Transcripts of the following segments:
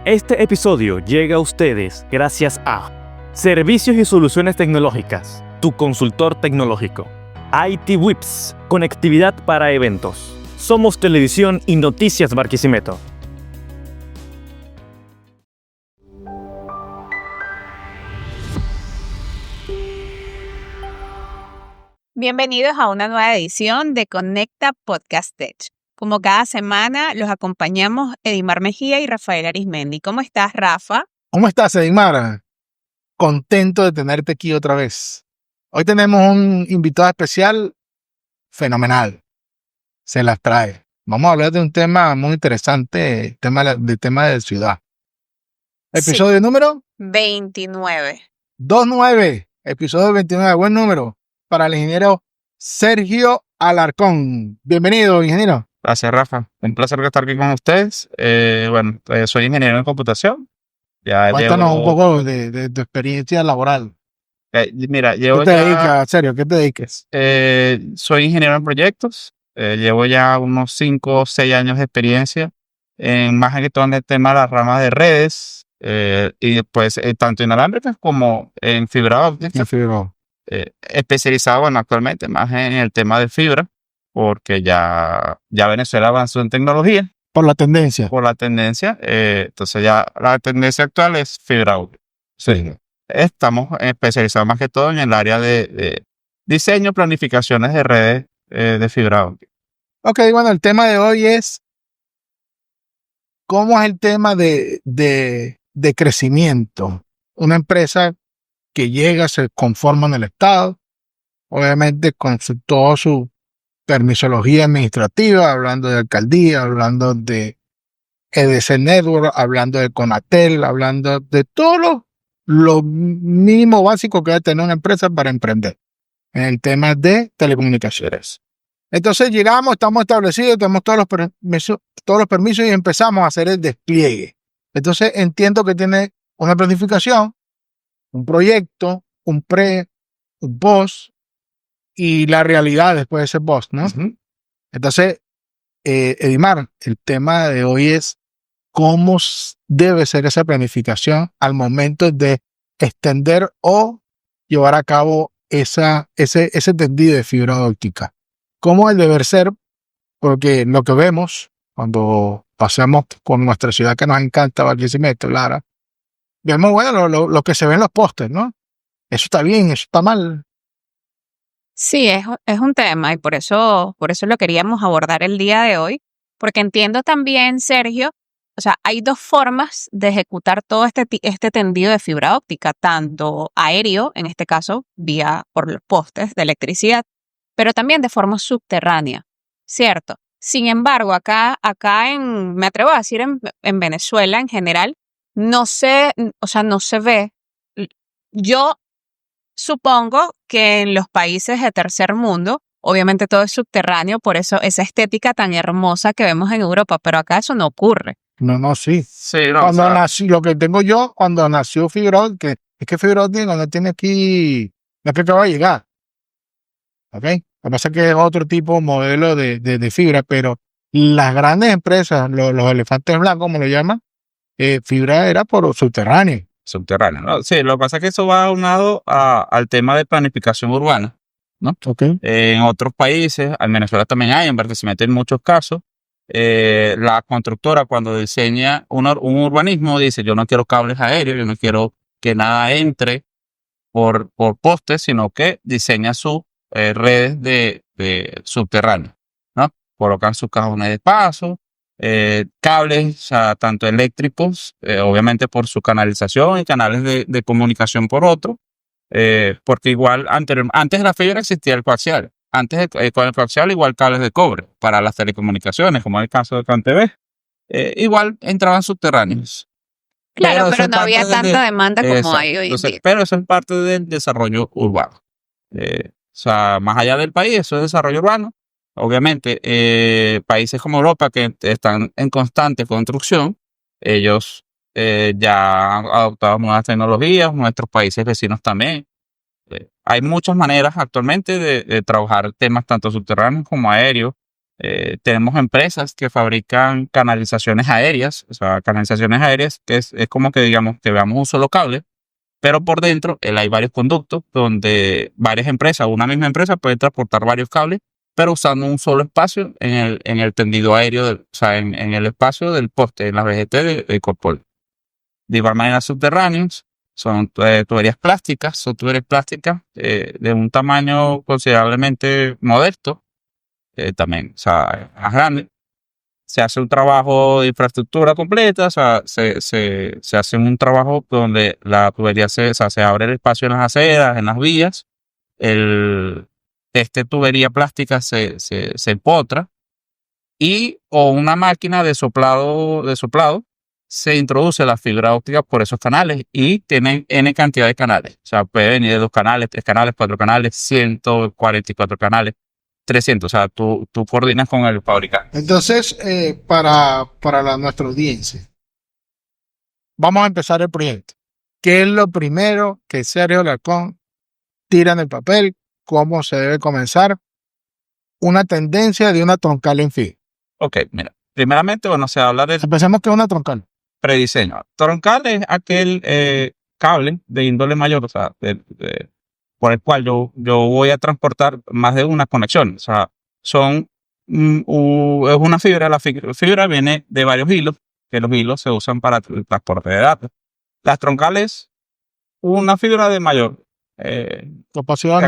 Este episodio llega a ustedes gracias a Servicios y Soluciones Tecnológicas, tu consultor tecnológico. IT Whips, conectividad para eventos. Somos Televisión y Noticias Barquisimeto. Bienvenidos a una nueva edición de Conecta Podcast Tech. Como cada semana, los acompañamos Edimar Mejía y Rafael Arismendi. ¿Cómo estás, Rafa? ¿Cómo estás, Edimar? Contento de tenerte aquí otra vez. Hoy tenemos un invitado especial fenomenal. Se las trae. Vamos a hablar de un tema muy interesante, tema de ciudad. Episodio Sí. número 29. 29. Episodio 29, buen número. Para el ingeniero Sergio Alarcón. Bienvenido, ingeniero. Gracias, Rafa. Un placer estar aquí con ustedes. Soy ingeniero en computación. Cuéntanos un poco de tu experiencia laboral. Mira, ¿Qué te dedicas, Sergio? ¿Qué te dedicas? Soy ingeniero en proyectos. Llevo ya unos 5 o 6 años de experiencia más que todo en el tema de las ramas de redes y pues tanto inalámbricas como en fibra óptica. Especializado, actualmente más en el tema de fibra, porque ya Venezuela avanzó en tecnología. Por la tendencia. Entonces ya la tendencia actual es fibra óptica. Sí. Estamos especializados más que todo en el área de diseño, planificaciones de redes de fibra óptica. Ok, bueno, el tema de hoy es cómo es el tema de crecimiento. Una empresa que llega, se conforma en el Estado, obviamente con toda su permisología administrativa, hablando de alcaldía, hablando de EDC Network, hablando de Conatel, hablando de todo lo mínimo básico que debe tener una empresa para emprender en el tema de telecomunicaciones. Entonces llegamos, estamos establecidos, tenemos todos los permisos y empezamos a hacer el despliegue. Entonces entiendo que tiene una planificación, un proyecto, un post y la realidad después de ese post, ¿no? Uh-huh. Entonces, Edimar, el tema de hoy es cómo debe ser esa planificación al momento de extender o llevar a cabo ese tendido de fibra óptica. ¿Cómo el deber ser? Porque lo que vemos cuando pasamos por nuestra ciudad que nos encanta, Barquisimeto, Lara, vemos, bueno, lo que se ve en los postes, ¿no? Eso está bien, eso está mal. Sí, es un tema y por eso lo queríamos abordar el día de hoy, porque entiendo también, Sergio, o sea, hay dos formas de ejecutar todo este tendido de fibra óptica, tanto aéreo, en este caso, por los postes de electricidad, pero también de forma subterránea, ¿cierto? Sin embargo, acá me atrevo a decir en Venezuela en general, no se ve. Yo supongo que en los países de tercer mundo, obviamente todo es subterráneo, por eso esa estética tan hermosa que vemos en Europa, pero acá eso no ocurre. No, sí. Sí, no, cuando nací, lo que tengo yo, cuando nació fibra óptica, es que fibra óptica no tiene aquí, no es que acaba de llegar. ¿Ok? Lo que pasa es que es otro tipo de modelo de fibra, pero las grandes empresas, los elefantes blancos, como lo llaman, fibra era por subterráneo. ¿no? Sí, lo que pasa es que eso va aunado al tema de planificación urbana, ¿no? Okay. En otros países, en Venezuela también hay, en Barquisimeto en muchos casos, la constructora cuando diseña un urbanismo dice, yo no quiero cables aéreos, yo no quiero que nada entre por postes, sino que diseña sus redes de subterráneos, ¿no? Colocan sus cajones de paso, cables, o sea, tanto eléctricos, obviamente por su canalización y canales de comunicación por otro, porque igual antes de la fibra existía el coaxial. Antes con el coaxial igual cables de cobre para las telecomunicaciones, como en el caso de CanTV. Igual entraban subterráneos. Claro, pero no había tanta demanda como hay hoy en día. Pero eso es parte del desarrollo urbano. Más allá del país, eso es desarrollo urbano. Obviamente, países como Europa que están en constante construcción, ellos ya han adoptado nuevas tecnologías, nuestros países vecinos también. Hay muchas maneras actualmente de trabajar temas tanto subterráneos como aéreos. Tenemos empresas que fabrican canalizaciones aéreas, o sea, canalizaciones aéreas que es como que digamos que veamos un solo cable, pero por dentro hay varios conductos donde varias empresas, una misma empresa puede transportar varios cables, pero usando un solo espacio en el tendido aéreo, o sea, en el espacio del poste, en la VGT de Corpol. De igual manera, subterráneos son tuberías plásticas, de un tamaño considerablemente modesto, también, o sea, más grande. Se hace un trabajo de infraestructura completa, o sea, se hace un trabajo donde la tubería o sea, se abre el espacio en las aceras, en las vías, tubería plástica se empotra y o una máquina de soplado se introduce la fibra óptica por esos canales y tienen N cantidad de canales. O sea, puede venir de 2 canales, 3 canales, 4 canales, 144 canales, 300. O sea, tú coordinas con el fabricante. Entonces, para nuestra audiencia, vamos a empezar el proyecto. ¿Qué es lo primero que Sergio Alarcón tira en el papel? ¿Cómo se debe comenzar? Una tendencia de una troncal en fin. Ok, mira. Primeramente, bueno, se habla de Empecemos que es una troncal. prediseño. Troncal es aquel cable de índole mayor, o sea, por el cual yo voy a transportar más de una conexión. O sea, es una fibra. La fibra viene de varios hilos, que los hilos se usan para el transporte de datos. Las troncales, una fibra de mayor capacidad,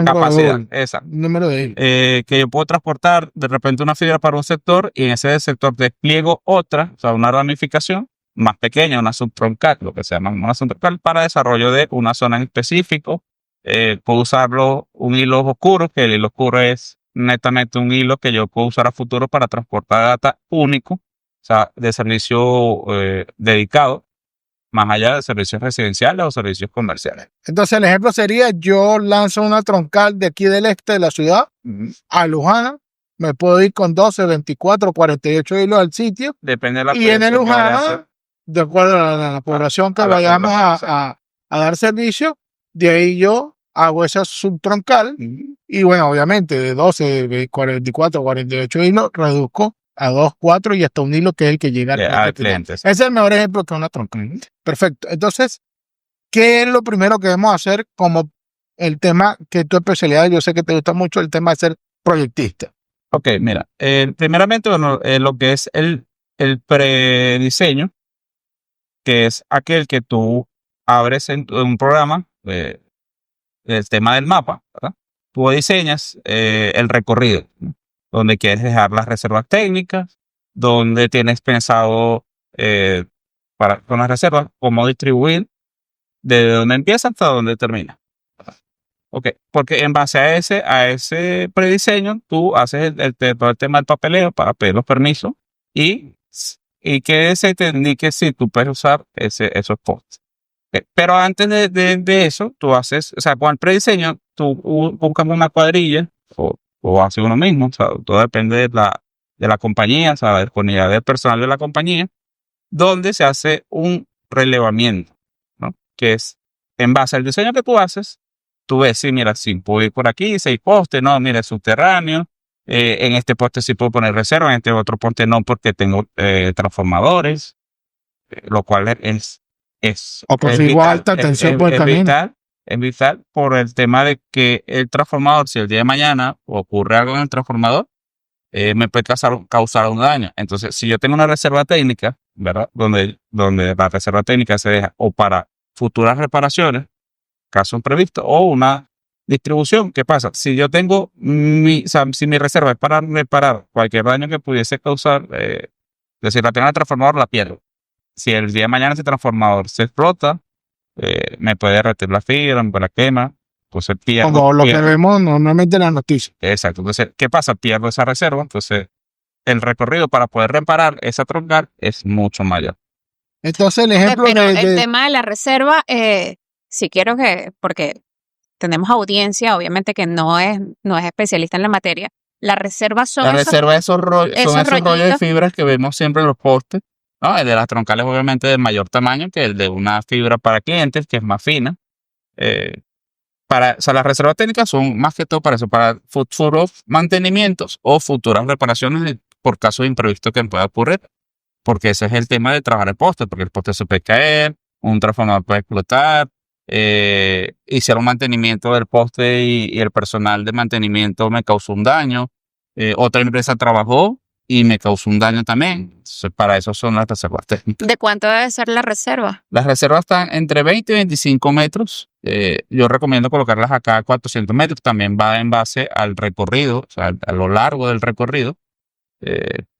exacto. Número de hilos. Que yo puedo transportar de repente una fibra para un sector y en ese sector despliego otra, o sea, una ramificación más pequeña, una subtroncal, lo que se llama una subtroncal, para desarrollo de una zona en específico. Puedo usarlo un hilo oscuro, que el hilo oscuro es netamente un hilo que yo puedo usar a futuro para transportar data único, o sea, de servicio dedicado, más allá de servicios residenciales o servicios comerciales. Entonces, el ejemplo sería, yo lanzo una troncal de aquí del este de la ciudad a Luján, me puedo ir con 12, 24, 48 hilos al sitio. Depende de la y en el Luján, de acuerdo a la población que vayamos a dar servicio, de ahí yo hago esa subtroncal y bueno, obviamente de 12, 44, 48 hilos reduzco a 2, 4 y hasta un hilo que es el que llega al cliente. Ese es el mejor ejemplo que una troncal. Perfecto. Entonces, ¿qué es lo primero que debemos hacer como el tema que es tu especialidad? Yo sé que te gusta mucho el tema de ser proyectista. Ok, mira, primeramente, bueno, lo que es el prediseño, que es aquel que tú abres en un programa, el tema del mapa, ¿verdad? Tú diseñas el recorrido, ¿no? Donde quieres dejar las reservas técnicas, donde tienes pensado con las reservas, cómo distribuir, desde dónde empieza hasta dónde termina. Ok, porque en base a ese prediseño, tú haces todo el tema del papeleo para pedir los permisos y que se te indique si tú puedes usar esos posts. Pero antes de eso, tú haces, o sea, con el prediseño, tú buscas una cuadrilla o haces uno mismo, o sea, todo depende de la compañía, o sea, la disponibilidad del personal de la compañía, donde se hace un relevamiento, ¿no? Que es, en base al diseño que tú haces, tú ves, sí, mira, sí, puedo ir por aquí, 6 postes, no, mira, es subterráneo, en este poste sí puedo poner reserva, en este otro poste no, porque tengo transformadores, lo cual es o consigo alta tensión por el camino. Es vital por el tema de que el transformador, si el día de mañana ocurre algo en el transformador, me puede causar un daño. Entonces, si yo tengo una reserva técnica, ¿verdad? Donde la reserva técnica se deja o para futuras reparaciones, caso imprevisto, o una distribución. ¿Qué pasa? Si yo tengo o sea, si mi reserva es para reparar cualquier daño que pudiese causar, es decir, la tengo en el transformador, la pierdo. Si el día de mañana ese transformador se explota, me puede derretir la fibra, me la quema, pues pierdo. Como lo que vemos normalmente en las noticias. Exacto. Entonces, ¿qué pasa? Pierdo esa reserva. Entonces, el recorrido para poder reparar esa troncal es mucho mayor. Entonces, el ejemplo pero el tema de la reserva, sí quiero porque tenemos audiencia, obviamente que no es especialista en la materia. La reserva son esos rollos de fibras que vemos siempre en los postes. No, el de las troncales obviamente de mayor tamaño que el de una fibra para clientes, que es más fina. O sea, las reservas técnicas son más que todo para eso, para futuros mantenimientos o futuras reparaciones por caso de imprevisto que pueda ocurrir, porque ese es el tema de trabajar el poste, porque el poste se puede caer, un transformador puede explotar, hicieron mantenimiento del poste y el personal de mantenimiento me causó un daño, otra empresa trabajó y me causó un daño también. Entonces, para eso son las reservas técnicas. ¿De cuánto debe ser la reserva? Las reservas están entre 20 y 25 metros. Yo recomiendo colocarlas acá a 400 metros. También va en base al recorrido, o sea, a lo largo del recorrido.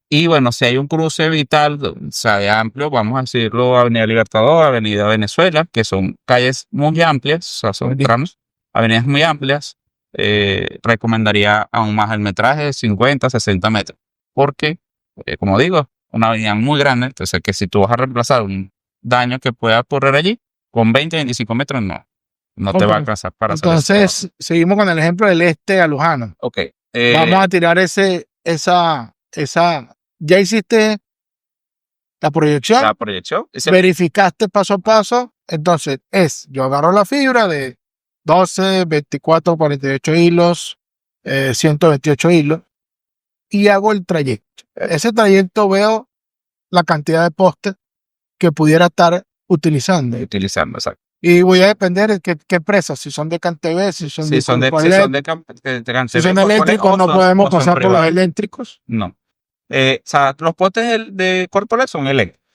Y bueno, si hay un cruce vital, o sea, de amplio, vamos a decirlo, Avenida Libertador, Avenida Venezuela, que son calles muy amplias, o sea, son tramos, avenidas muy amplias, recomendaría aún más el metraje de 50, 60 metros. Porque, como digo, una avenida muy grande, entonces que si tú vas a reemplazar un daño que pueda ocurrir allí, con 20, 25 metros no te va a alcanzar para hacer eso. Entonces, seguimos con el ejemplo del este a Luján. Ok. Vamos a tirar ya hiciste la proyección, La proyección. verificaste paso a paso. Entonces, yo agarro la fibra de 12, 24, 48 hilos, 128 hilos y hago el trayecto. Ese trayecto veo la cantidad de postes que pudiera estar utilizando. Exacto. Y voy a depender de qué empresas, si son de CanTV, si son de si son eléctricos, no podemos pasar por los eléctricos. No. O sea, los postes de Corporal son eléctricos.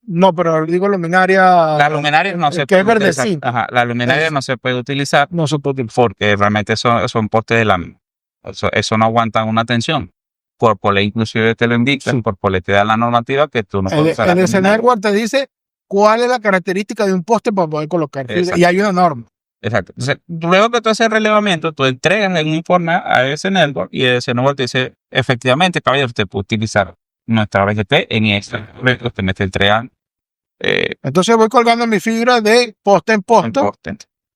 No, pero digo luminaria. Las luminarias no se que es pueden utilizar. verdecito. Ajá, las luminarias no se puede utilizar No se puede utilizar. porque realmente son postes de lámina. Eso no aguanta una tensión. Corporal inclusive te lo indica, Sí. Corporal te da la normativa que tú no puedes usar. El SNetwork te dice cuál es la característica de un poste para poder colocar fibra. Exacto. Y hay una norma. Exacto. Entonces, luego que tú haces el relevamiento, tú entregas un informe a ese network y ese network te dice, efectivamente, caballero, usted puede utilizar nuestra BGP en esta. Usted me está entregando Entonces voy colgando mi fibra de poste en poste,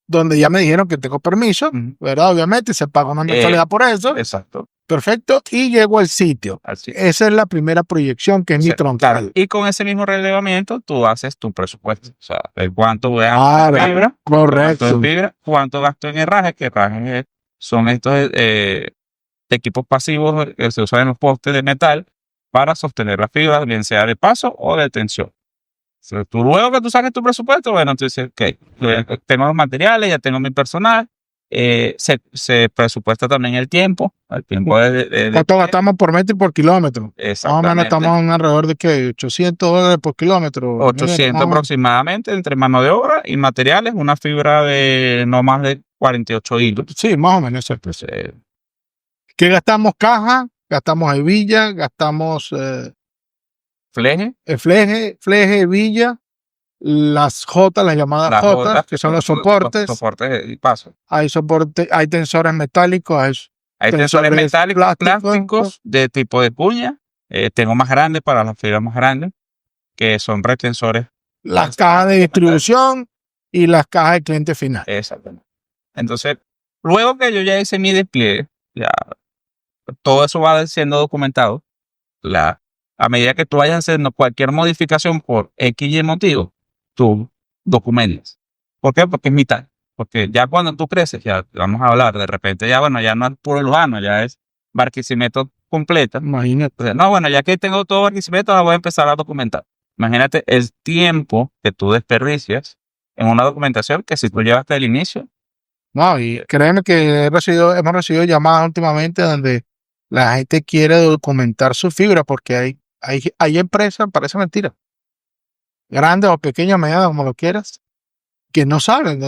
donde ya me dijeron que tengo permiso, Ujú. ¿verdad? Obviamente se paga una mensualidad por eso. Exacto. Perfecto. Y llego al sitio. Así. Esa es la primera proyección, que es mi troncal. Claro. Y con ese mismo relevamiento, tú haces tu presupuesto. O sea, de cuánto voy a Ah, gastar en fibra, correcto. cuánto gasto en herraje, que herraje son estos equipos pasivos que se usan en los postes de metal para sostener la fibra, bien sea de paso o de tensión. O sea, tú, luego que tú saques tu presupuesto, bueno, tú dices, ok, tengo los materiales, ya tengo mi personal, se presupuesta también el tiempo ¿Cuánto gastamos por metro y por kilómetro? Más o menos Exactamente. estamos en alrededor de ¿qué? $800 por kilómetro. 800 aproximadamente entre mano de obra y materiales, una fibra de no más de 48 hilos. Sí, más o menos ese precio. ¿Qué gastamos? Caja, gastamos hebilla, gastamos Fleje, fleje, hebilla, las J, las llamadas las J, botas, que son los soportes. soportes y paso. Hay soportes, hay tensores metálicos, Hay tensores metálicos, plásticos de tipo de puña. Tengo más grandes para las fibras más grandes, que son retensores. las cajas de distribución y las cajas de cliente final. Exactamente. Entonces, luego que yo ya hice mi despliegue, ya todo eso va siendo documentado. A medida que tú vayas haciendo cualquier modificación por X y motivo, tú documentas. ¿Por qué? Porque es mitad. Porque ya cuando tú creces, ya vamos a hablar, de repente ya, bueno, ya no es puro Lujano, ya es Barquisimeto completa. Imagínate. Entonces, no, bueno, ya que tengo todo Barquisimeto, ahora voy a empezar a documentar. Imagínate el tiempo que tú desperdicias en una documentación que si tú llevaste el inicio. No, y créeme que hemos recibido llamadas últimamente donde la gente quiere documentar su fibra porque hay empresas, parece mentira, grandes o pequeñas, medianas, como lo quieras, que no saben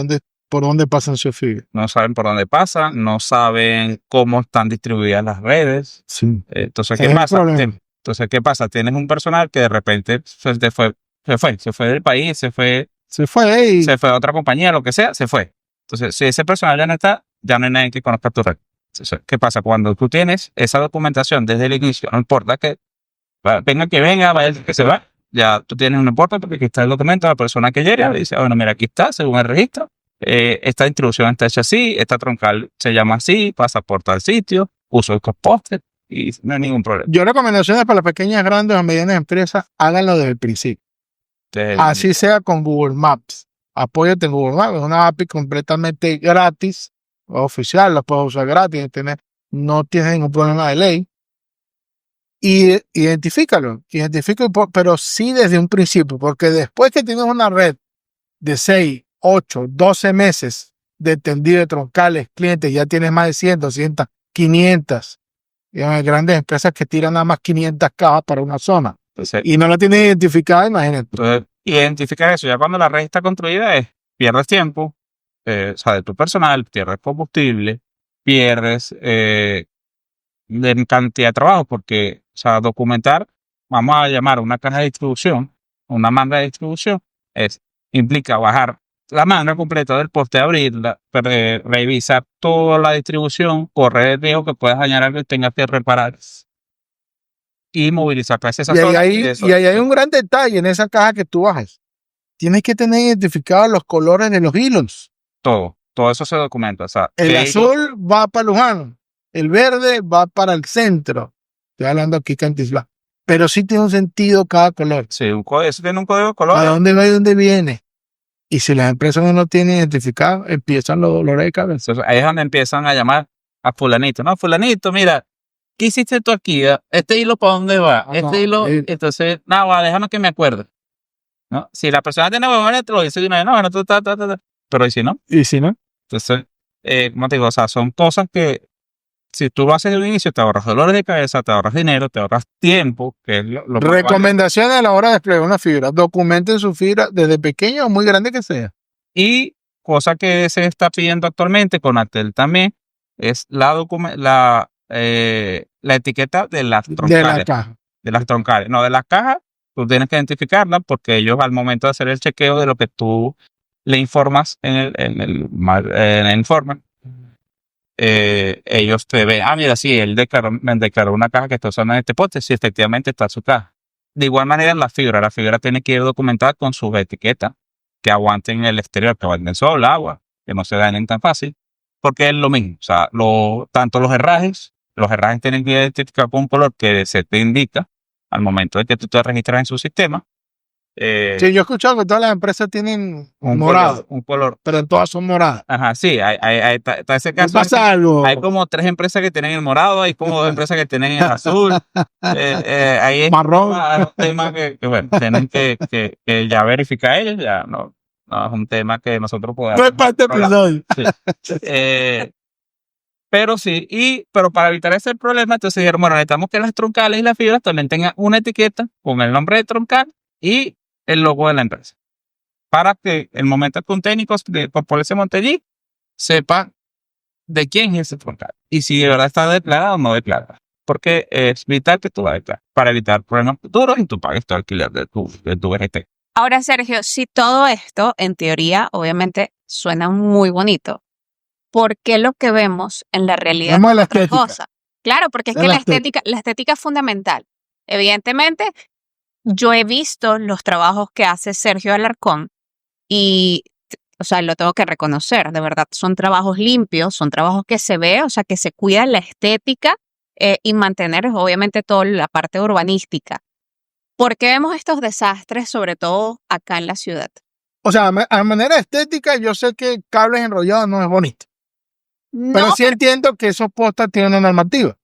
por dónde pasan su fibra. No saben por dónde pasan, no saben cómo están distribuidas las redes. Sí. Entonces, Es ¿qué el pasa? problema. ¿Qué pasa? Tienes un personal que de repente se fue del país, se fue a otra compañía, lo que sea, se fue. Entonces, si ese personal ya no está, ya no hay nadie que conozca tu red. Entonces, ¿qué pasa? Cuando tú tienes esa documentación desde el inicio, no importa que venga, vaya que se va, ya tú tienes un importe porque aquí está el documento, la persona que llega dice, bueno, mira, aquí está, según el registro, esta distribución está hecha así, esta troncal se llama así, pasa por tal sitio, uso estos postes y no hay ningún problema. Yo recomendaciones para las pequeñas, grandes o medianas empresas, háganlo desde el principio. Así sea con Google Maps. Apóyate en Google Maps, es una API completamente gratis, oficial, la puedes usar gratis, no tienes ningún problema de ley. Y identifícalo, pero sí desde un principio, porque después que tienes una red de 6, 8, 12 meses de tendido de troncales, clientes, ya tienes más de 100, 200, 500, digamos, grandes empresas que tiran nada más 500 cajas para una zona Entonces, y no la tienes identificada, imagínate. entonces, identificar eso. Ya cuando la red está construida pierdes tiempo, o sea, de tu personal, pierdes combustible, pierdes de cantidad de trabajo, porque, o sea, documentar, vamos a llamar una caja de distribución, una manga de distribución, implica bajar la manga completa del poste, abrirla, revisar toda la distribución, correr el riesgo que puedas dañar algo y tengas que reparar y movilizar para esa zona. Y ahí hay un gran detalle en esa caja que tú bajas. Tienes que tener identificados los colores de los hilos. Todo eso se documenta. O sea, El azul va para Luján, el verde va para el centro. Estoy hablando aquí Cantinflas. Pero sí tiene un sentido cada color. Sí, eso tiene un código de color. ¿A dónde va y dónde viene? Y si las empresas no lo tienen identificado, empiezan los dolores de cabeza. Entonces, ahí es donde empiezan a llamar a fulanito. No, fulanito, mira, ¿qué hiciste tú aquí? ¿Este hilo para dónde va? Hilo. Entonces, nada, déjame que me acuerde. ¿No? Si la persona tiene memoria, te lo dice de una vez, no, bueno, pero ¿y si no? ¿Y si no? Entonces, como te digo, o sea, son cosas que si tú lo haces de un inicio, te ahorras dolores de cabeza, te ahorras dinero, te ahorras tiempo, que es lo Recomendaciones a la hora de desplegar una fibra. Documenten su fibra desde pequeña o muy grande que sea. Y cosa que se está pidiendo actualmente con Atel también es la etiqueta de las troncales. De la caja. De las troncales. No, de las cajas, tú tienes que identificarla porque ellos al momento de hacer el chequeo de lo que tú le informas en el informe, ellos te ven, mira, sí, me declaró una caja que está usando en este poste, sí, efectivamente está su caja. De igual manera, la fibra tiene que ir documentada con sus etiquetas que aguanten el exterior, que aguanten sol, agua, que no se dañen tan fácil, porque es lo mismo. O sea, tanto los herrajes tienen que identificar con un color que se te indica al momento de que tú te registras en su sistema. Sí, yo he escuchado que todas las empresas tienen un color, pero todas son moradas. Ajá, sí, está ese caso. ¿Pasa algo? Hay como 3 empresas que tienen el morado, hay como 2 empresas que tienen el azul. Ahí es marrón. Un tema que bueno, tienen que ya verificar ellos, ya no es un tema que nosotros podemos. No es parte del episodio. Sí. Pero sí, pero para evitar ese problema, entonces dijeron, bueno, necesitamos que las troncales y las fibras también tengan una etiqueta con el nombre de troncal y el logo de la empresa. Para que el momento que un técnico por Policia Montellí sepa de quién es ese troncal y si de verdad está declarado o no declarado. Porque es vital que tú lo declares para evitar problemas futuros y tú pagues tu alquiler de tu VGT. Ahora, Sergio, si todo esto, en teoría, obviamente suena muy bonito, ¿por qué lo que vemos en la realidad Vamos a la es otra estética. cosa? Claro, porque es que la estética es fundamental. Evidentemente, yo he visto los trabajos que hace Sergio Alarcón y, o sea, lo tengo que reconocer, de verdad, son trabajos limpios, son trabajos que se ve, o sea, que se cuida la estética y mantener, obviamente, toda la parte urbanística. ¿Por qué vemos estos desastres, sobre todo acá en la ciudad? O sea, a manera estética, yo sé que cables enrollados no es bonito. Pero sí entiendo que esos postes tienen una normativa.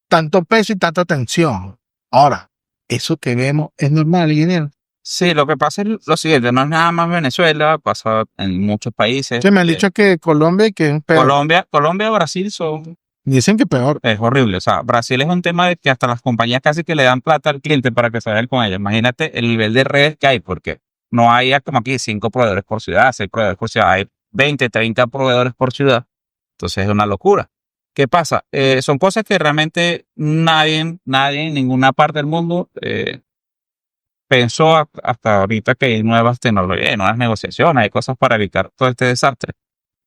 Tanto peso y tanta tensión. Ahora, eso que vemos es normal, ingeniero. Sí, lo que pasa es lo siguiente, no es nada más Venezuela, pasa en muchos países. Sí, me han dicho que Colombia, que es peor. Colombia, Brasil dicen que peor. Es horrible. O sea, Brasil es un tema de que hasta las compañías casi que le dan plata al cliente para que se vayan con ella. Imagínate el nivel de redes que hay, porque no hay como aquí 5 proveedores por ciudad, 6 proveedores por ciudad, hay 20, 30 proveedores por ciudad. Entonces es una locura. ¿Qué pasa? Son cosas que realmente nadie en ninguna parte del mundo pensó hasta ahorita que hay nuevas tecnologías, nuevas negociaciones, hay cosas para evitar todo este desastre.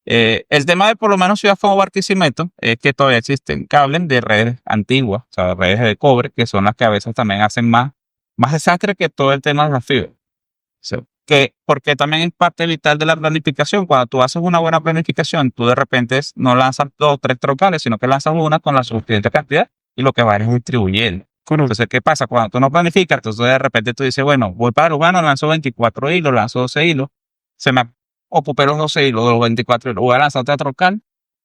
El tema de por lo menos ciudades como Barquisimeto es que todavía existen cables de redes antiguas, o sea, redes de cobre, que son las que a veces también hacen más desastre que todo el tema de las fibras. O sea, porque también es parte vital de la planificación. Cuando tú haces una buena planificación, tú de repente no lanzas 2 o 3 troncales, sino que lanzas una con la suficiente cantidad y lo que va a ir es distribuyendo. Entonces, ¿qué pasa? Cuando tú no planificas, entonces de repente tú dices, bueno, voy para Urbano, lanzo 24 hilos, lanzo 12 hilos, se me ocupé los 12 hilos de los 24 hilos, voy a lanzar otra troncal,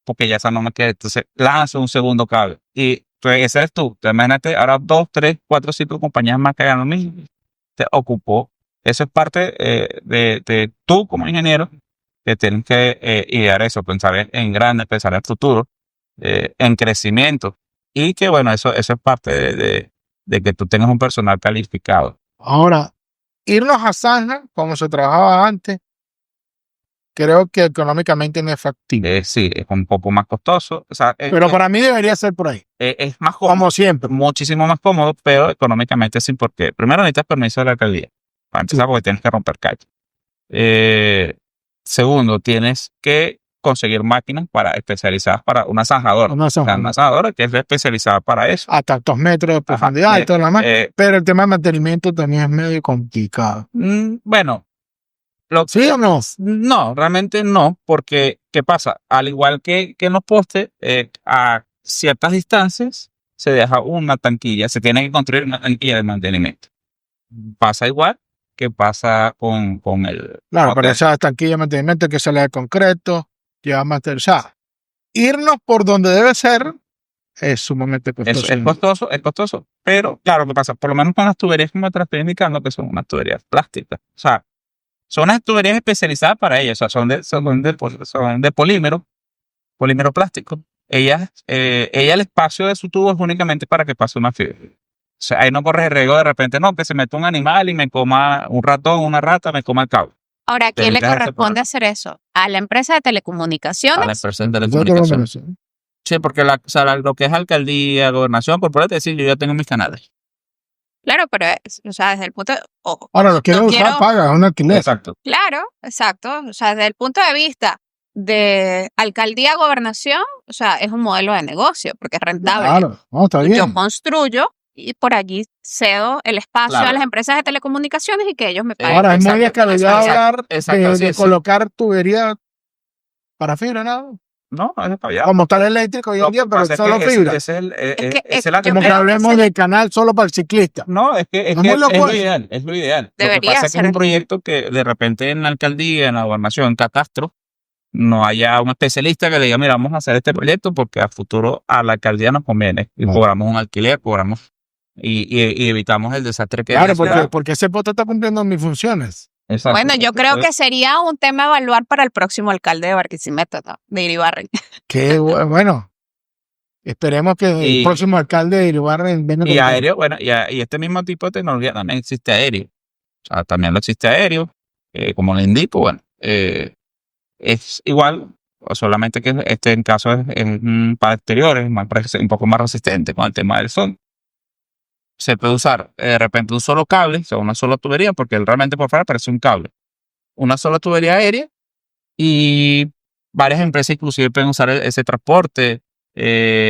porque ya esa no me queda, entonces lanzo un segundo cable. Y Entonces, ese eres tú. Entonces, imagínate, ahora 2, 3, 4, 5 compañías más que hagan lo mismo. Te ocupó. Eso es parte de tú como ingeniero que tienes que idear eso, pensar en grande, pensar en futuro, en crecimiento. Y que bueno, eso es parte de que tú tengas un personal calificado. Ahora, irnos a Zanja, como se trabajaba antes, creo que económicamente no es factible. Sí, es un poco más costoso. O sea, Pero para mí debería ser por ahí, es más cómodo. como siempre. Muchísimo más cómodo, pero económicamente sí, porque primero necesitas permiso de la alcaldía. Para empezar, porque tienes que romper calle. Segundo, tienes que conseguir máquinas especializadas para una zanjadora. Una zanjadora. Una zanjadora que es especializada para eso. Hasta tantos metros de profundidad y todo lo demás. Pero el tema de mantenimiento también es medio complicado. Bueno. ¿Sí o no? No, realmente no, porque ¿qué pasa? Al igual que en los postes, a ciertas distancias se deja una tanquilla, se tiene que construir una tanquilla de mantenimiento. Pasa igual que pasa con el... Claro, pero hotel. esa tanquilla de mantenimiento que sale de concreto, lleva material. Irnos por donde debe ser es sumamente costoso. Es costoso, pero claro, ¿qué pasa? Por lo menos con las tuberías que me estoy indicando que son unas tuberías plásticas. O sea, son unas tuberías especializadas para ellas, o sea, son de polímero plástico. Ella, el espacio de su tubo es únicamente para que pase una fibra. O sea, ahí no corres el riesgo de repente, no, que se meta un animal y me coma un ratón, una rata, me coma el cable. Ahora, ¿a quién le Evitas ese corresponde problema. hacer eso? ¿A la empresa de A la telecomunicaciones? empresa de Yo telecomunicaciones. creo que no sé. Sí, porque lo que es alcaldía, gobernación, por poder decir, yo ya tengo mis canales. Claro, pero o sea, desde el punto de, Ahora, lo quiero usar, paga, es un alquiler. Exacto. claro, exacto. O sea, desde el punto de vista de alcaldía, gobernación, o sea, es un modelo de negocio porque es rentable. Claro, no, está bien. Yo construyo y por allí cedo el espacio Claro. a las empresas de telecomunicaciones y que ellos me paguen. Ahora, es muy Exacto, descabellado exacto, hablar exacto, de sí, sí. colocar tubería para fibra, ¿no? No, es descabellado. Como tal eléctrico hoy en día, pero solo fibra. Ese que- es yo la Como que creo que hablemos ese- del canal solo para el ciclista. No, es muy loco lo eso. ideal, es lo ideal. Lo que Debería pasa es que es ser. un proyecto que de repente en la alcaldía, en la gobernación, en catastro, no haya un especialista que le diga, mira, vamos a hacer este proyecto porque a futuro a la alcaldía nos conviene. Y Claro. cobramos un alquiler, y evitamos el desastre que Claro, es la ciudad. porque ese pote está cumpliendo mis funciones. Exacto. Bueno, yo creo que sería un tema a evaluar para el próximo alcalde de Barquisimeto, ¿no? De Iribarren. Que bueno, esperemos que el Y- próximo alcalde de Iribarren venga Y con- aéreo, bueno, y este mismo tipo de tecnología también existe aéreo. O sea, también lo existe aéreo, como le indico, bueno, es igual, o solamente que en caso es para exteriores, un poco más resistente con el tema del sol. Se puede usar de repente un solo cable, o sea, una sola tubería, porque realmente por fuera parece un cable. Una sola tubería aérea y varias empresas inclusive pueden usar ese transporte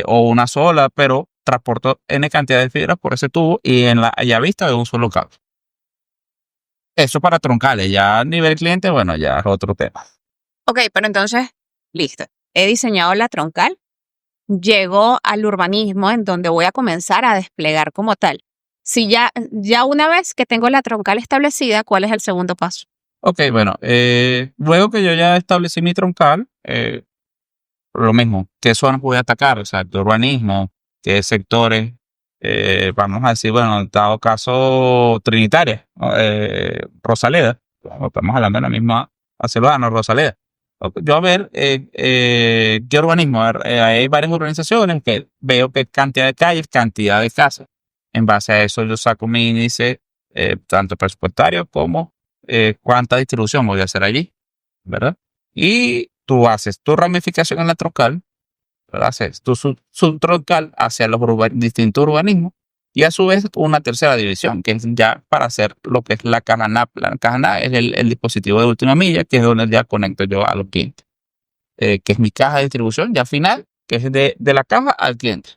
o una sola, pero transporto N cantidad de fibras por ese tubo y a vista de un solo cable. Eso para troncales, ya a nivel cliente, bueno, ya es otro tema. Ok, pero entonces, listo. He diseñado la troncal, llego al urbanismo en donde voy a comenzar a desplegar como tal. Si ya una vez que tengo la troncal establecida, ¿cuál es el segundo paso? Ok, bueno, luego que yo ya establecí mi troncal, lo mismo, ¿qué zonas voy a atacar? O sea, ¿qué urbanismo? ¿Qué sectores? Vamos a decir, bueno, en dado caso, Trinitaria, ¿no? Rosaleda, estamos hablando de la misma Barcelona, Rosaleda. Yo a ver, ¿qué urbanismo? A ver, hay varias urbanizaciones que veo qué cantidad de calles, cantidad de casas. En base a eso yo saco mi índice, tanto presupuestario como cuánta distribución voy a hacer allí, ¿verdad? Y tú haces tu ramificación en la troncal, ¿verdad? Haces tu subtroncal hacia los distintos urbanismos y a su vez una tercera división, que es ya para hacer lo que es la caja NAP. La caja NAP es el dispositivo de última milla, que es donde ya conecto yo a los clientes, que es mi caja de distribución ya final, que es de la caja al cliente.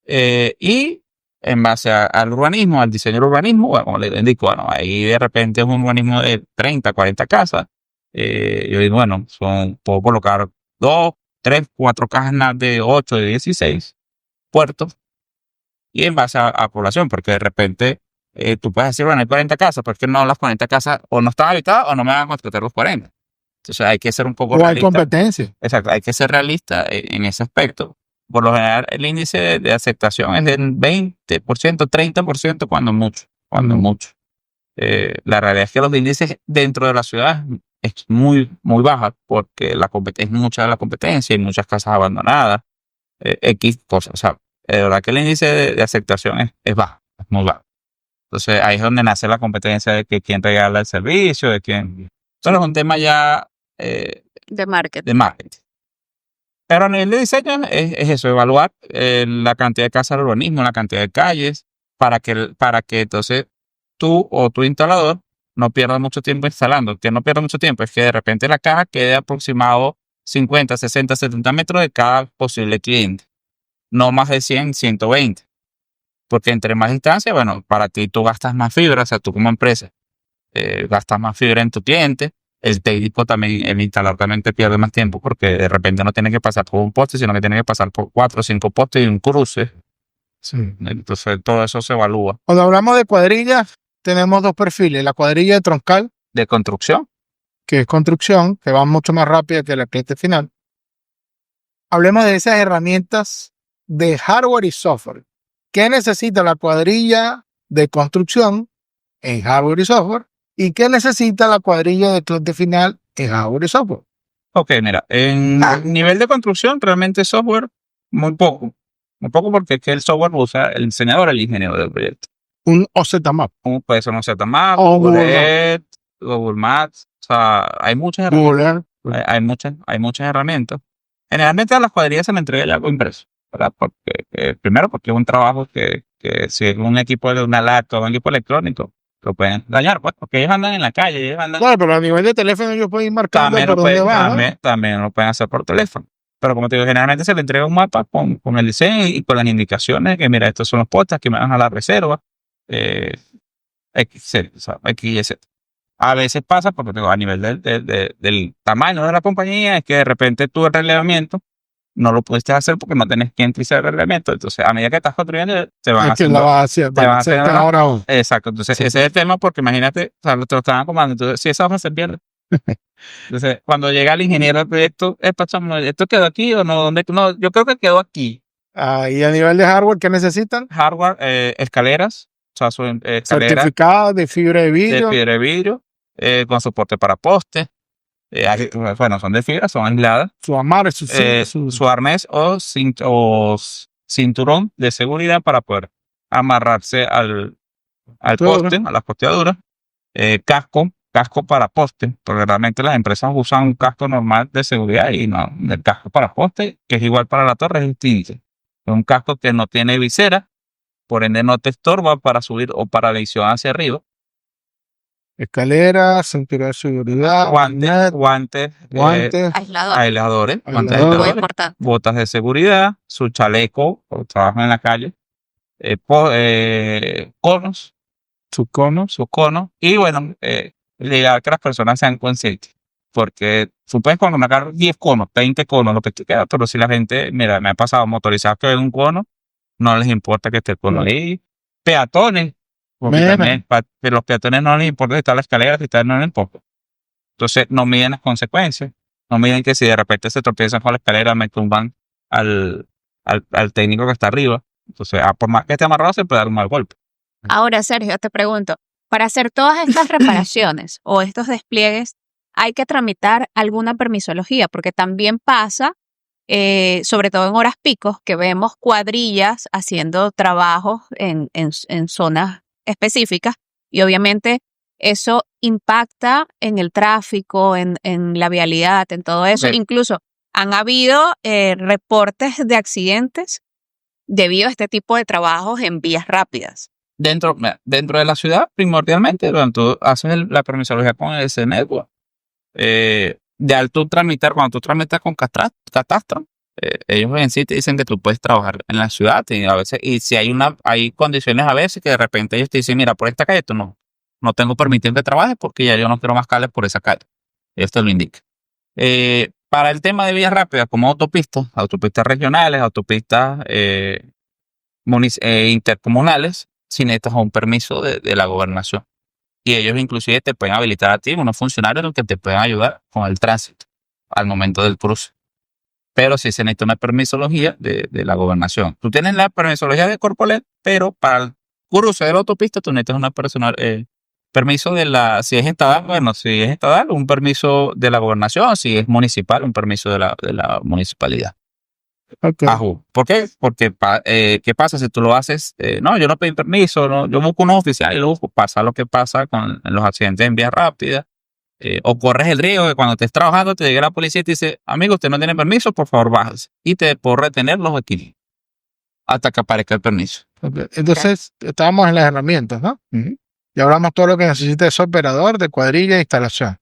Y en base al urbanismo, al diseño del urbanismo, bueno, como les indico, bueno, ahí de repente es un urbanismo de 30, 40 casas. Yo digo, bueno, puedo colocar 2, 3, 4 cajas NAP de 8, de 16 puertos. Y en base a población, porque de repente tú puedes decir, bueno, hay 40 casas, pero es que no las 40 casas o no están habitadas o no me van a contratar los 40. Entonces hay que ser un poco O hay realista. competencia. Exacto, hay que ser realista en ese aspecto. Por lo general, el índice de aceptación es del 20%, 30% cuando mucho, cuando mucho. La realidad es que los índices dentro de la ciudad es muy, muy baja porque es mucha la competencia y muchas casas abandonadas, X cosas. O sea, de verdad que el índice de aceptación es bajo, es muy bajo. Entonces ahí es donde nace la competencia de que quién regala el servicio, de quién. Eso no es un tema ya De marketing. de marketing. Pero a nivel de diseño es eso, evaluar la cantidad de casas del urbanismo, la cantidad de calles, para que entonces tú o tu instalador no pierda mucho tiempo instalando. Que no pierda mucho tiempo es que de repente la caja quede aproximado 50, 60, 70 metros de cada posible cliente. No más de 100, 120. Porque entre más distancia, bueno, para ti tú gastas más fibra, o sea, tú como empresa gastas más fibra en tu cliente. El técnico también, el instalador también te pierde más tiempo porque de repente no tiene que pasar por un poste, sino que tiene que pasar por 4 o 5 postes y un cruce. Sí. Entonces todo eso se evalúa. Cuando hablamos de cuadrillas, tenemos dos perfiles. La cuadrilla de troncal, De construcción, que es construcción, que va mucho más rápida que la cliente final. Hablemos de esas herramientas de hardware y software. ¿Qué necesita la cuadrilla de construcción en hardware y software? ¿Y qué necesita la cuadrilla de cliente final en hardware y software? ok, mira, en nivel de construcción, realmente software, muy poco. Muy poco porque es que el software lo usa el diseñador, el ingeniero del proyecto. Un OZMAP, Como puede ser un ZMap, O Google Google Earth, Google Maps, o sea, hay muchas herramientas. Google Earth. Hay muchas herramientas. Generalmente a las cuadrillas se le entrega ya algo impreso, ¿verdad? Porque, primero porque es un trabajo que si es un equipo de una laptop, un equipo electrónico, lo pueden dañar, pues, porque ellos andan en la calle, ellos andan. Claro, pero a nivel de teléfono ellos pueden ir marcando También por lo, dónde pueden, van, ¿no? también lo pueden hacer por teléfono. Pero como te digo, generalmente se le entrega un mapa con el diseño y con las indicaciones que, mira, estos son los postes que me van a la reserva, X, o sea, X y Z. A veces pasa, porque te digo, a nivel del tamaño de la compañía, es que de repente tú el relevamiento no lo pudiste hacer porque no tenés quien te hice el relevamiento. Entonces, a medida que estás construyendo, te van Es que la haciendo. va a hacer, te van a hacer ahora aún. Exacto. Entonces, ese es el tema porque imagínate, o sea, te lo estaban comando. Entonces, si esa hoja se pierde. Entonces, cuando llega el ingeniero del proyecto, chamo, ¿esto quedó aquí o no? ¿Dónde? No, yo creo que quedó aquí. Y a nivel de hardware, ¿qué necesitan? Hardware, escaleras, o sea, son escaleras Certificados de fibra de de vidrio. fibra de vidrio, con soporte para postes. Bueno, son de fibra, son aisladas. Su amarre, Su arnés o cinturón de seguridad para poder amarrarse al poste, a las posteaduras. Casco para poste, porque realmente las empresas usan un casco normal de seguridad y no, el casco para poste, que es igual para la torre, es distinto. Es un casco que no tiene visera, por ende no te estorba para subir o para la visión hacia arriba. Escalera, cinturón de seguridad, Guantes, Aislador. Muy importante. botas de seguridad, su chaleco, o trabajo en la calle, conos, sus conos, y bueno, llegar a que las personas sean conscientes. Porque tú puedes colocar 10 conos, 20 conos, lo que tú quieras, pero si la gente, mira, me ha pasado motorizados que ven un cono, no les importa que esté el cono ahí. Peatones, porque también los peatones no les importa si está la escalera, si está en el poco. Entonces no miden las consecuencias, no miden que si de repente se tropiezan con la escalera, me tumban al técnico que está arriba. Entonces, por más que esté amarrado, se puede dar un mal golpe. Ahora, Sergio, te pregunto, para hacer todas estas reparaciones o estos despliegues, hay que tramitar alguna permisología, porque también pasa, sobre todo en horas picos, que vemos cuadrillas haciendo trabajos en zonas específicas y obviamente eso impacta en el tráfico, en la vialidad, en todo eso. Sí. Incluso han habido reportes de accidentes debido a este tipo de trabajos en vías rápidas. Dentro de la ciudad, primordialmente, cuando tú haces la permisología con el SNetwork, cuando tú tramitas con catastro, ellos en sí te dicen que tú puedes trabajar en la ciudad y si hay condiciones a veces que de repente ellos te dicen, mira, por esta calle tú no tengo permitido que trabajes porque ya yo no quiero más cables por esa calle. Ellos te lo indican. Para el tema de vías rápidas, como autopistas regionales, autopistas intercomunales, si necesitas un permiso de la gobernación. Y ellos inclusive te pueden habilitar a ti, unos funcionarios que te pueden ayudar con el tránsito al momento del cruce. pero sí se necesita una permisología de la gobernación. Tú tienes la permisología de Corpolet, pero para el cruce de la autopista tú necesitas una permiso si es estatal, bueno, si es estatal, un permiso de la gobernación, si es municipal, un permiso de la municipalidad. Ok. Ajú. ¿Por qué? Porque, ¿qué pasa si tú lo haces? No, yo no pedí permiso, no, yo busco unos oficiales y luego pasa lo que pasa con los accidentes en vía rápida. O corres el riesgo que cuando estés trabajando te llegue la policía y te dice, amigo, usted no tiene permiso, por favor, bájese. Y te puedo retener los equipos hasta que aparezca el permiso. Ok. Entonces, estábamos en las herramientas, ¿no? Y hablamos todo lo que necesita ese operador de cuadrilla e instalación.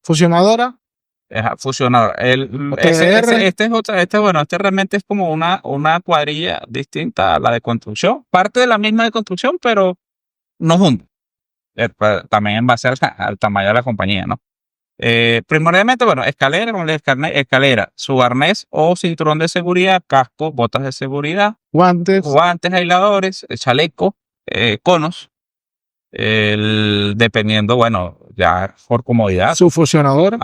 Fusionadora, Fusionador. OTDR. Este realmente es como una cuadrilla distinta a la de construcción. Parte de la misma de construcción, pero no junto. También en base al tamaño de la compañía, ¿no? Primordialmente, bueno, escalera, su arnés o cinturón de seguridad, casco, botas de seguridad, guantes, aisladores, chaleco, conos, dependiendo, bueno, ya por comodidad. su fusionadora,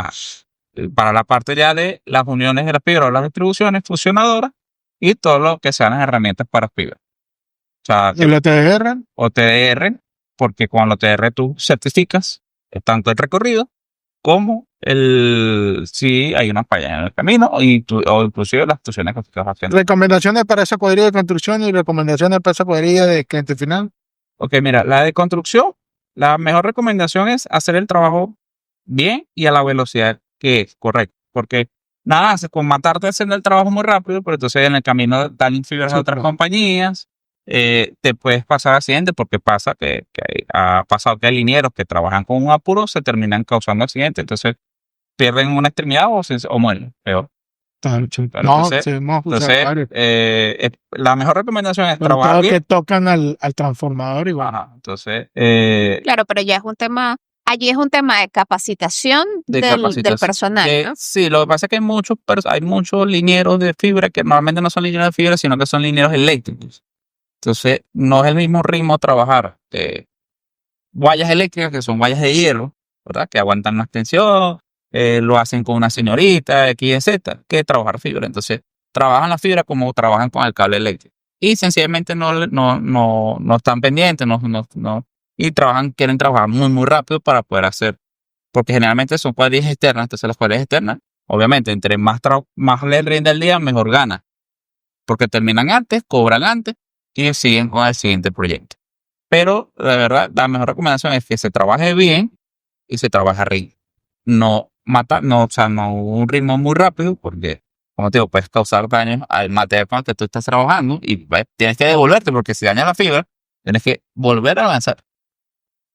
Para la parte ya de las uniones de la fibra o las distribuciones fusionadoras y todo lo que sean las herramientas para fibra. O sea, el OTDR, OTDR, porque con el OTDR tú certificas tanto el recorrido como si hay una falla en el camino o inclusive las actuaciones que estás haciendo. recomendaciones para esa cuadrilla de construcción y recomendaciones para esa cuadrilla de cliente final. Ok, mira, la de construcción, la mejor recomendación es hacer el trabajo bien y a la velocidad que es correcto, porque nada hace con matarte haciendo el trabajo muy rápido, pero entonces en el camino dan fibras a otras compañías, te puedes pasar accidentes porque pasa que ha pasado que hay linieros que trabajan con un apuro, se terminan causando accidentes, entonces pierden una extremidad o mueren, peor. La mejor recomendación es trabajar bien. Que tocan al transformador igual. Ajá, entonces, Claro, pero ya es un tema, allí es un tema de capacitación del personal, ¿no? Sí, lo que pasa es que hay muchos linieros de fibra que normalmente no son linieros de fibra, sino que son linieros eléctricos. Entonces, no es el mismo ritmo trabajar guayas eléctricas, que son guayas de hierro, ¿verdad? Que aguantan una extensión, lo hacen con una señorita, X, Z, que trabajar fibra. Entonces, trabajan la fibra como trabajan con el cable eléctrico. Y sencillamente no están pendientes, y quieren trabajar muy, muy rápido para poder hacer, porque generalmente son cuadrillas externas. Entonces, las cuadrillas externas, obviamente, entre más le rinde el día, mejor gana, porque terminan antes, cobran antes y siguen con el siguiente proyecto. Pero, la verdad, la mejor recomendación es que se trabaje bien y se trabaje a ritmo. No un ritmo muy rápido, porque, como te digo, puedes causar daños al material con el que tú estás trabajando y tienes que devolverte, porque si dañas la fibra, tienes que volver a avanzar.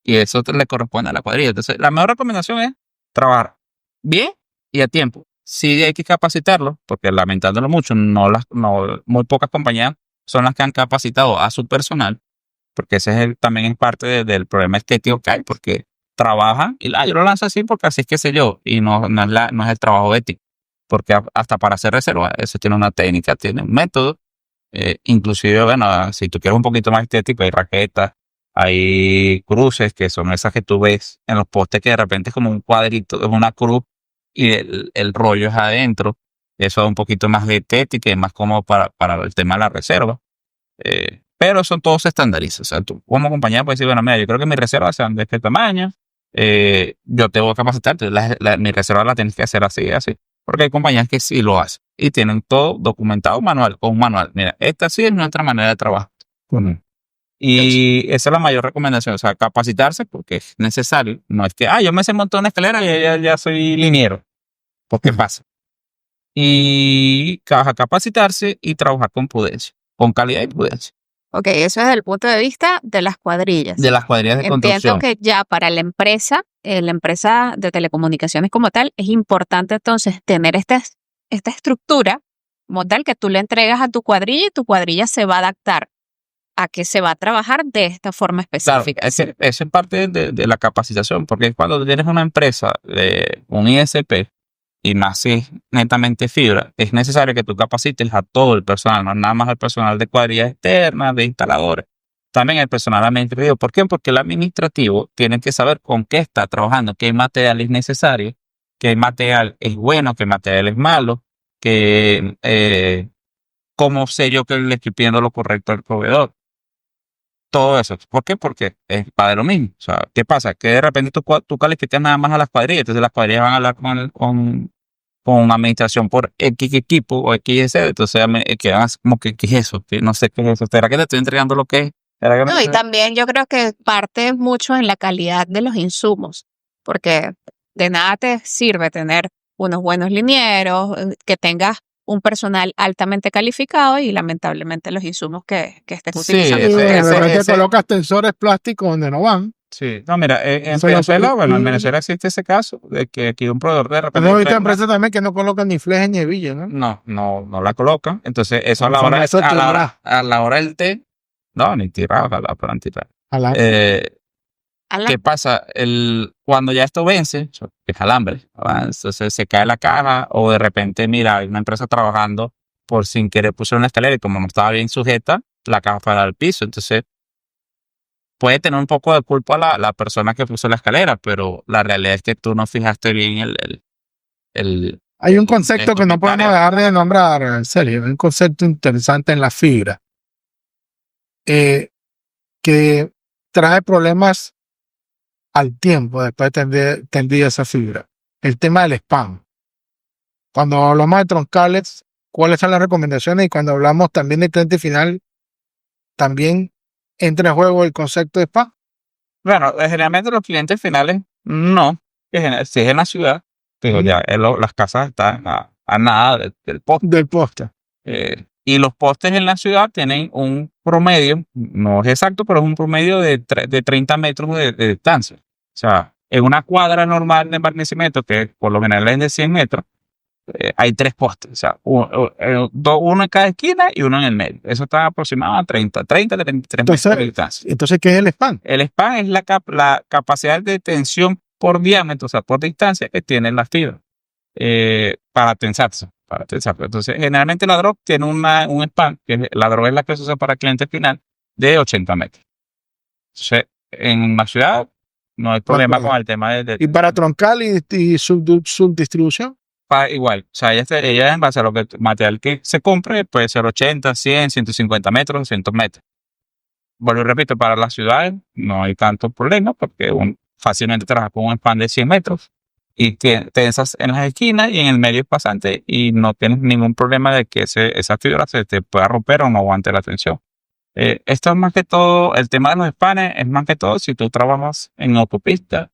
Y eso le corresponde a la cuadrilla. Entonces, la mejor recomendación es trabajar bien y a tiempo. Sí hay que capacitarlo, porque lamentándolo mucho, muy pocas compañías son las que han capacitado a su personal, porque ese también es parte del problema estético que hay, porque trabajan y yo lo lanzo así porque así es que sé yo, y no es el trabajo ético, porque hasta para hacer reserva, eso tiene una técnica, tiene un método, inclusive, bueno, si tú quieres un poquito más estético, hay raquetas, hay cruces, que son esas que tú ves en los postes, que de repente es como un cuadrito, es una cruz, y el rollo es adentro. Eso es un poquito más de estética y más cómodo para el tema de la reserva. Pero son todos estandarizados. O sea, tú como compañía puedes decir, bueno, mira, yo creo que mis reservas sean de este tamaño. Yo te voy a capacitar. Mi reserva la tienes que hacer así, así. Porque hay compañías que sí lo hacen y tienen todo documentado con un manual. Mira, esta sí es nuestra manera de trabajar. Y esa es la mayor recomendación. O sea, capacitarse porque es necesario. No es que, yo me sé montar una escalera y ya soy liniero. Porque pasa. Y capacitarse y trabajar con prudencia, con calidad y prudencia. Ok, eso desde el punto de vista de las cuadrillas. De las cuadrillas de construcción. Entiendo que ya para la empresa de telecomunicaciones como tal, es importante entonces tener esta estructura como tal que tú le entregas a tu cuadrilla y tu cuadrilla se va a adaptar a que se va a trabajar de esta forma específica. Claro, eso es parte de la capacitación, porque cuando tienes una empresa de un ISP y más si es netamente fibra, es necesario que tú capacites a todo el personal, no nada más al personal de cuadrillas externas, de instaladores, también el personal administrativo. ¿Por qué? Porque el administrativo tiene que saber con qué está trabajando, qué material es necesario qué material es bueno, qué material es malo, cómo sé yo que le estoy pidiendo lo correcto al proveedor. Todo eso. ¿Por qué? Porque es para lo mismo. O sea, ¿qué pasa? Que de repente tú calificas nada más a las cuadrillas, entonces las cuadrillas van a hablar con administración por X equipo o X, entonces quedan así como que, ¿qué es eso? Que no sé qué es eso. ¿Será que te estoy entregando lo que es? ¿Será que No, y también yo creo que parte mucho en la calidad de los insumos, porque de nada te sirve tener unos buenos linieros, que tengas un personal altamente calificado y lamentablemente los insumos que estés Sí, utilizando. Y no de sean repente buenos. colocas tensores plásticos donde no van. Sí, no, mira, en Eso no Venezuela, bueno, en y- Venezuela existe ese caso de que aquí un proveedor de repente Pero he visto trae una- empresas también que no colocan ni flejes ni hebillas, ¿no? no la colocan. Entonces, eso Con eso a la hora del té, no, ni tirar, ojalá puedan tirar. Ojalá. Ala, ¿Qué pasa? Cuando ya esto vence, es alambre, ¿verdad? Entonces se cae la caja o de repente, mira, hay una empresa trabajando por sin querer puso una escalera y como no estaba bien sujeta, la caja fue al piso. Entonces puede tener un poco de culpa la persona que puso la escalera, pero la realidad es que tú no fijaste bien el Hay un concepto que no podemos comentario. dejar de nombrar, Sergio, un concepto interesante en la fibra, que trae problemas al tiempo después de tendida esa fibra. El tema del spam. Cuando hablamos de troncales, ¿cuáles son las recomendaciones? Y cuando hablamos también de cliente final, también entra en juego el concepto de spam Bueno, generalmente los clientes finales no, si es en la ciudad, digo, ya las casas están a nada del poste. del poste. Y los postes en la ciudad tienen un promedio, no es exacto, pero es un promedio de 30 metros de distancia. O sea, en una cuadra normal de embarnecimiento, que por lo general es de 100 metros, hay 3 postes. O sea, uno en cada esquina y uno en el medio. Eso está aproximado a 33 metros de distancia. Entonces, ¿qué es el spam? El span es la capacidad de tensión por diámetro, o sea, por distancia que tiene la fibra para tensarse. Entonces, generalmente la drop tiene un span, la drop es la que se usa para cliente final, de 80 metros. Entonces, en la ciudad no hay problema con el tema Y para troncal y subdistribución. igual, o sea, ella en base a lo que material que se compre puede ser 80, 100, 150 metros, 200 metros. Bueno, repito, para las ciudades no hay tanto problema porque fácilmente trabaja con un span de 100 metros y tensas en las esquinas y en el medio es pasante y no tienes ningún problema de que esa fibra se te pueda romper o no aguante la tensión. Esto es más que todo, el tema de los spanes es más que todo si tú trabajas en autopista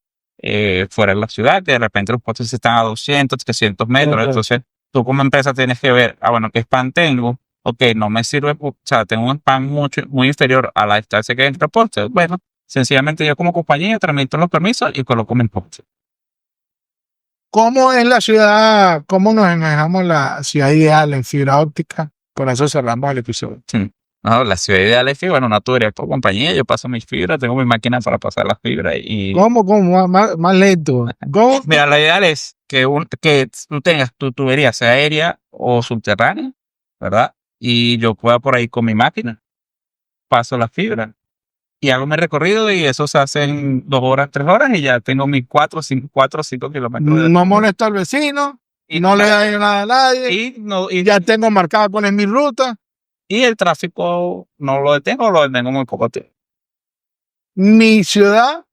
fuera de la ciudad, de repente los postes están a 200, 300 metros, Okay. Entonces tú como empresa tienes que ver, bueno, ¿qué span tengo? Ok, no me sirve, o sea, tengo un span muy inferior a la distancia que hay entre postes. Bueno, sencillamente yo como compañía tramito los permisos y coloco mis postes. ¿Cómo es la ciudad? ¿Cómo nos manejamos la ciudad ideal en fibra óptica? Con eso cerramos el episodio. No, la ciudad ideal es que, bueno, una tubería por compañía, yo paso mis fibras, tengo mi máquina para pasar las fibras y... ¿Cómo? Más lento. ¿Cómo? Mira, la ideal es que tú tengas tu tubería, sea aérea o subterránea, ¿verdad? Y yo pueda por ahí con mi máquina, paso la fibra y hago mi recorrido y eso se hace en 2 horas, 3 horas y ya tengo mis 4 o 5 kilómetros. No molesto al vecino, y no le daño nada a nadie, y ya tengo marcada cuál es mi ruta. Y el tráfico no lo detengo muy poco tiempo. Mi ciudad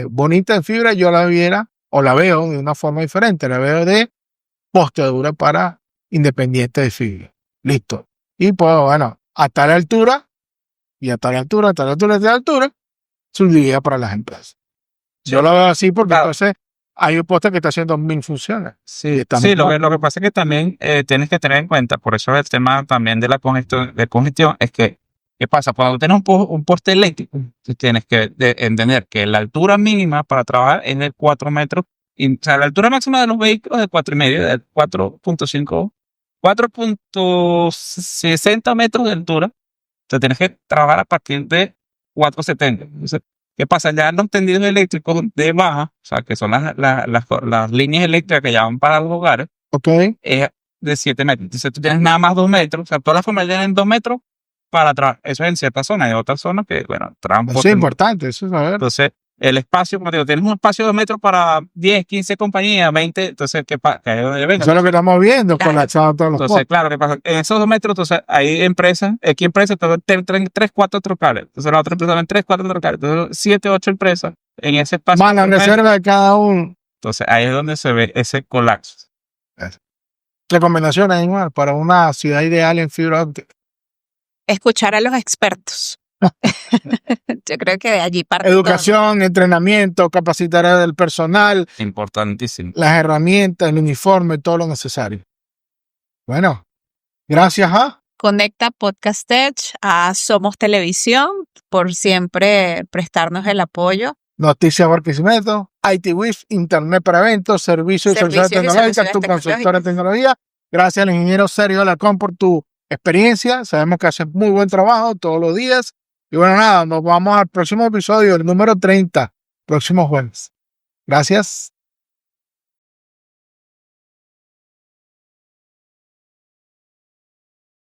bonita en fibra, yo la viera o la veo de una forma diferente. La veo de poste dura para independiente de fibra. Listo. Y pues, bueno, a tal altura, y a tal altura, a tal altura, a tal altura, subdividida para las empresas. Yo Sí. lo veo así porque Claro. entonces hay un poste que está haciendo 1000 funciones. Sí, lo que pasa es que también tienes que tener en cuenta, por eso el tema también de la congestión, es que, ¿qué pasa? Cuando tienes un poste eléctrico, tú tienes que entender que la altura mínima para trabajar es de 4 metros, o sea, la altura máxima de los vehículos es de 4,5, de 4.5, 4.60 metros de altura. Entonces tienes que trabajar a partir de 4.70. Entonces, ¿qué pasa? Ya los tendidos eléctricos de baja, o sea, que son las líneas eléctricas que ya van para los hogares, Ok. es de 7 metros. Entonces tú tienes nada más 2 metros, o sea, todas las familias tienen 2 metros para trabajar. Eso es en ciertas zonas. Hay otras zonas que, bueno, trabajan Eso es importante, eso es saber. Entonces, el espacio, como te digo, tienes un espacio de 2 metros para 10, 15 compañías, 20, entonces, ¿qué pasa? Eso es lo que estamos viendo, Claro. colapsado todos los Entonces, postes. claro, ¿qué pasa? En esos 2 metros, entonces, hay empresas, X empresas, tienen 3, 4 trocales. Entonces, la otra empresa ven 3, 4 trocales. Entonces, 7, 8 empresas en ese espacio. Más la reserva de cada uno. Entonces, ahí es donde se ve ese colapso. Recomendaciones, igual, para una ciudad ideal en fibra óptica. Escuchar a los expertos. Yo creo que de allí parte todo. Educación, entrenamiento, capacitar al personal, Importantísimo. las herramientas, el uniforme, todo lo necesario. Bueno, gracias a Conecta Podcast Tech, a Somos Televisión, por siempre prestarnos el apoyo. Noticias Barquisimeto, IT Wif, Internet para eventos, Servicios y Soluciones Tecnológicas, tu consultora de tecnología. Gracias al ingeniero Sergio Alarcón por tu experiencia. Sabemos que haces muy buen trabajo todos los días. Y bueno, nada, nos vamos al próximo episodio, el número 30, próximo jueves. Gracias.